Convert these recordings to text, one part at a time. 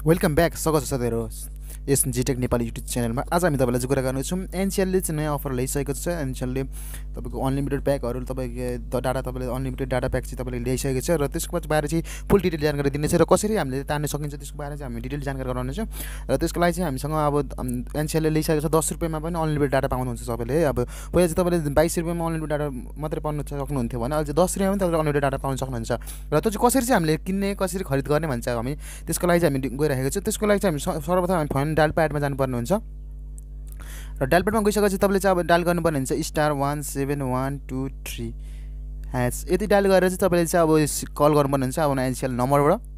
Welcome back स्वागत छ साथीहरु यस gtechnepal युट्युब च्यानलमा। आज हामी तपाईलाई जो कुरा गर्नेछौं, Ncell ले चाहिँ नयाँ अफर ल्याइसकेको छ। Ncell ले तपाईको अनलिमिटेड प्याकहरु तपाईको डाटा तपाईले अनलिमिटेड डाटा प्याक चाहिँ तपाईले ल्याइसकेको छ र त्यसको बारे चाहिँ फुल डिटेल जानकारी दिनेछ र कसरी हामीले तार्न सकिन्छ त्यसको बारे चाहिँ हामी डिटेल जानकारी गराउने छौं। र त्यसको लागि चाहिँ हामीसँग अब Ncell ले ल्याइसकेको छ 10 रुपैयाँमा पनि अनलिमिटेड डाटा पाउनुहुन्छ सबैले। अब पहिला चाहिँ तपाईले 22 रुपैयाँमा अनलिमिटेड डाटा मात्रै पाउन सक्नुहुन्थ्यो भने अहिले 10 रुपैयाँमा पनि तपाईले अनलिमिटेड डाटा पाउन सक्नुहुन्छ। र त्यो चाहिँ कसरी चाहिँ हामीले किन्ने कसरी खरिद गर्ने भन्छ हामी त्यसको लागि चाहिँ हामी गइरहेको छौं। त्यसको लागि चाहिँ हामी सर्वप्रथम हामी फोन डायल प्याडमा जानुपर्ने हुन्छ र डायल प्याडमा गइसकेपछि तपाईले चाहिँ अब डायल गर्नुपर्ने हुन्छ *17123#। यति डायल गरेर चाहिँ तपाईले चाहिँ अब कल गर्नुपर्ने हुन्छ अब Ncell नम्बरबाट।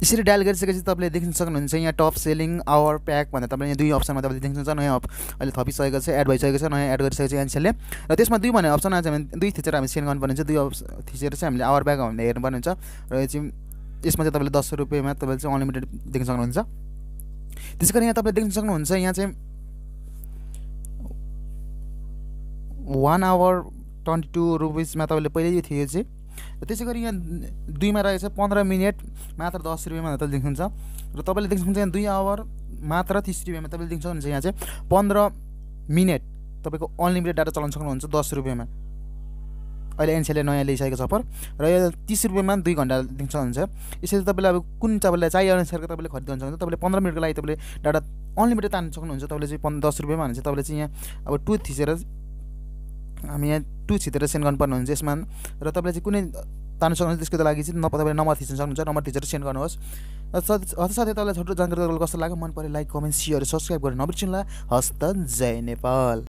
यसरी डायल गरिसकेपछि तपाईले देख्न सक्नुहुन्छ यहाँ टप सेलिङ आवर प्याक भनेर तपाईले यहाँ दुई अप्सनमा तपाईले देख्न सक्नुहुन्छ। नयाँ अहिले थपिसकेको छ, एड भइसकेको छ, नयाँ एड गरिसकेको छ Ncell ले। र त्यसमा दुई भन्ने अप्सन आछ, हामी दुई थिचेर हामी सेन्ड गर्नुपर्ने हुन्छ। दुई थिचेर चाहिँ हामीले आवर प्याक भनेर हेर्नुपर्ने हुन्छ। र यो चाहिँ यसमा चाहिँ तपाईले 10 रुपैयाँमा तपाईले चाहिँ अनलिमिटेड देख्न सक्नुहुन्छ। त्यसैगरी यहाँ तपाईले देख्न सक्नुहुन्छ यहाँ चाहिँ 1 आवर 22 रुपैयाँमा तपाईले पहिले यो थियो चाहिँ। त्यसैगरी यहाँ दुईमा रहेछ 15 मिनेट मात्र 10 रुपैयाँमा तपाईले देख्नुहुन्छ। र तपाईले देख्न सक्नुहुन्छ यहाँ 2 आवर मात्र 30 रुपैयाँमा तपाईले देख्न सक्नुहुन्छ। यहाँ चाहिँ 15 मिनेट तपाईको अनलिमिटेड डाटा चलाउन सक्नुहुन्छ 10 रुपैयाँमा। अहिले Ncell ले नयाँ ल्याइसकेको छ अफर र यो 30 रुपैयाँमा 2 घण्टा देख्न सक्नुहुन्छ। यसरी तपाईले अब कुन तपाईलाई चाहिए अनुसारको तपाईले खरिद गर्न सक्नुहुन्छ। तपाईले 15 मिनेटको लागि तपाईले डाटा अनलिमिटेड तान्न सक्नुहुन्छ। तपाईले चाहिँ 10 रुपैयाँमा भने चाहिँ तपाईले चाहिँ यहाँ अब 2 थिचेर हामी यहाँ 2 थिचेर सेन्ड गर्नुपर्ने हुन्छ यसमा। र तपाईले चाहिँ कुनै तान्न सक्नुहुन्छ त्यसको लागि चाहिँ तपाईले नम्बर थिच्न सक्नुहुन्छ। नम्बर थिचेर सेन्ड गर्नुहोस्। साथै तपाईलाई छोटो जानकारी कस्तो लाग्यो मन परे लाइक कमेन्ट शेयर सब्स्क्राइब गर्न नबिर्सनुहोला। हस्त जय नेपाल।